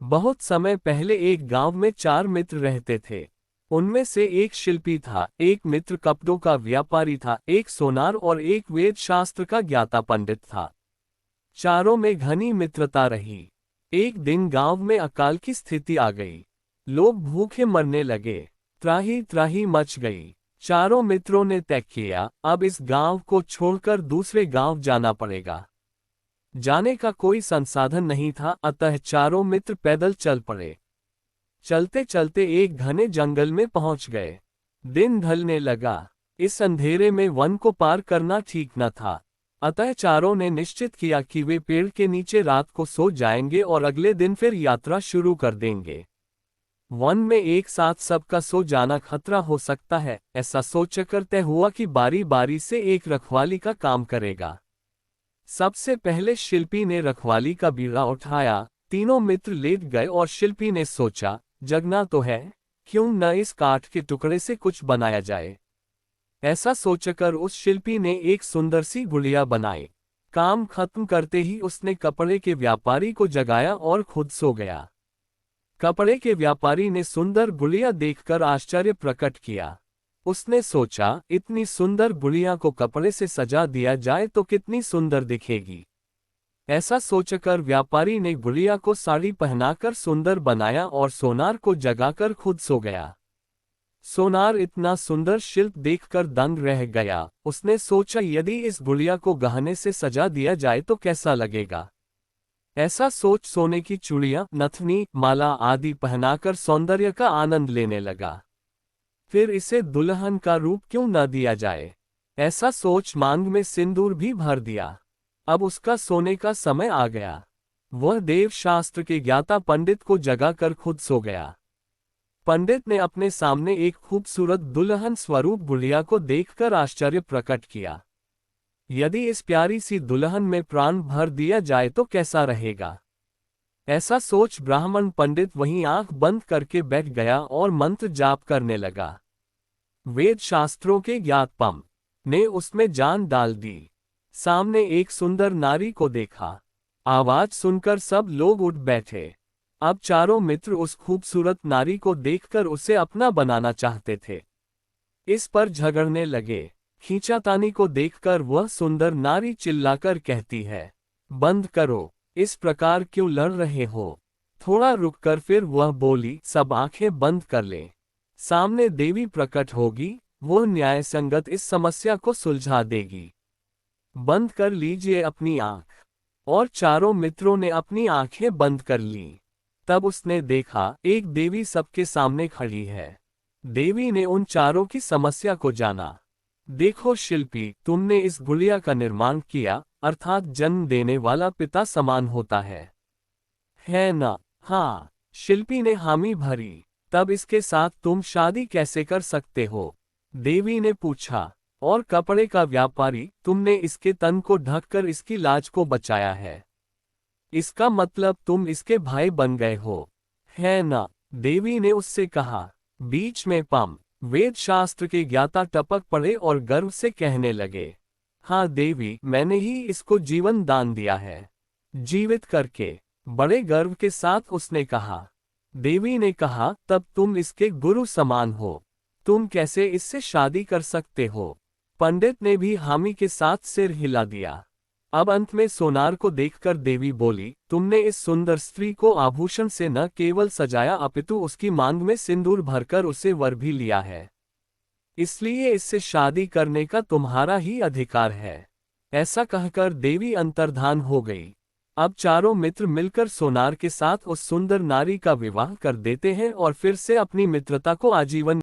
बहुत समय पहले एक गांव में 4 मित्र रहते थे। उनमें से एक शिल्पी था, एक मित्र कपड़ों का व्यापारी था, एक सोनार और एक वेद शास्त्र का ज्ञाता पंडित था। चारों में घनी मित्रता रही। एक दिन गांव में अकाल की स्थिति आ गई। लोग भूखे मरने लगे। त्राही त्राही मच गई। चारों मित्रों ने तय किया, अब इस गांव को छोड़कर दूसरे गांव जाना पड़ेगा। जाने का कोई संसाधन नहीं था, अतः चारों मित्र पैदल चल पड़े। चलते चलते एक घने जंगल में पहुंच गए। दिन ढलने लगा। इस अंधेरे में वन को पार करना ठीक न था, अतः चारों ने निश्चित किया कि वे पेड़ के नीचे रात को सो जाएंगे और अगले दिन फिर यात्रा शुरू कर देंगे। वन में एक साथ सबका सो जाना खतरा हो सकता है, ऐसा सोचकर तय हुआ कि बारी बारी से एक रखवाली का काम करेगा। सबसे पहले शिल्पी ने रखवाली का बीड़ा उठाया। तीनों मित्र लेट गए और शिल्पी ने सोचा, जगना तो है, क्यों न इस काठ के टुकड़े से कुछ बनाया जाए। ऐसा सोचकर उस शिल्पी ने एक सुंदर सी गुड़िया बनाई। काम खत्म करते ही उसने कपड़े के व्यापारी को जगाया और खुद सो गया। कपड़े के व्यापारी ने सुंदर गुड़िया देखकर आश्चर्य प्रकट किया। उसने सोचा, इतनी सुंदर गुड़िया को कपड़े से सजा दिया जाए तो कितनी सुंदर दिखेगी। ऐसा सोचकर व्यापारी ने गुड़िया को साड़ी पहनाकर सुंदर बनाया और सोनार को जगाकर खुद सो गया। सोनार इतना सुंदर शिल्प देखकर दंग रह गया। उसने सोचा, यदि इस गुड़िया को गहने से सजा दिया जाए तो कैसा लगेगा। ऐसा सोच सोने की चूड़ियां, नथनी, माला आदि पहनाकर सौंदर्य का आनंद लेने लगा। फिर इसे दुल्हन का रूप क्यों न दिया जाए। ऐसा सोच मांग में सिंदूर भी भर दिया। अब उसका सोने का समय आ गया। वह देव शास्त्र के ज्ञाता पंडित को जगाकर खुद सो गया। पंडित ने अपने सामने एक खूबसूरत दुल्हन स्वरूप गुड़िया को देखकर आश्चर्य प्रकट किया। यदि इस प्यारी सी दुल्हन में प्राण भर दिया जाए तो कैसा रहेगा। ऐसा सोच ब्राह्मण पंडित वहीं आंख बंद करके बैठ गया और मंत्र जाप करने लगा। वेद शास्त्रों के ज्ञात पम ने उसमें जान डाल दी। सामने एक सुंदर नारी को देखा। आवाज सुनकर सब लोग उठ बैठे। अब चारों मित्र उस खूबसूरत नारी को देखकर उसे अपना बनाना चाहते थे। इस पर झगड़ने लगे। खींचातानी को देखकर वह सुंदर नारी चिल्लाकर कहती है, बंद करो, इस प्रकार क्यों लड़ रहे हो। थोड़ा रुककर फिर वह बोली, सब आंखें बंद कर लें। सामने देवी प्रकट होगी, वह न्यायसंगत इस समस्या को सुलझा देगी। बंद कर लीजिए अपनी आंख। और चारों मित्रों ने अपनी आंखें बंद कर लीं। तब उसने देखा, एक देवी सबके सामने खड़ी है। देवी ने उन चारों की समस्या को जाना। देखो शिल्पी, तुमने इस गुड़िया का निर्माण किया, अर्थात जन्म देने वाला पिता समान होता है ना। हाँ, शिल्पी ने हामी भरी। तब इसके साथ तुम शादी कैसे कर सकते हो। देवी ने पूछा। और कपड़े का व्यापारी, तुमने इसके तन को ढककर इसकी लाज को बचाया है। इसका मतलब तुम इसके भाई बन गए हो, है ना। देवी ने उससे कहा। बीच में पम वेद शास्त्र के ज्ञाता टपक पड़े और गर्व से कहने लगे, हाँ देवी, मैंने ही इसको जीवन दान दिया है, जीवित करके। बड़े गर्व के साथ उसने कहा। देवी ने कहा, तब तुम इसके गुरु समान हो, तुम कैसे इससे शादी कर सकते हो। पंडित ने भी हामी के साथ सिर हिला दिया। अब अंत में सोनार को देखकर देवी बोली, तुमने इस सुंदर स्त्री को आभूषण से न केवल सजाया अपितु उसकी मांग में सिंदूर भरकर उसे वर भी लिया है। इसलिए इससे शादी करने का तुम्हारा ही अधिकार है। ऐसा कहकर देवी अंतर्धान हो गई। अब चारों मित्र मिलकर सोनार के साथ उस सुंदर नारी का विवाह कर देते हैं और फिर से अपनी मित्रता को आजीवन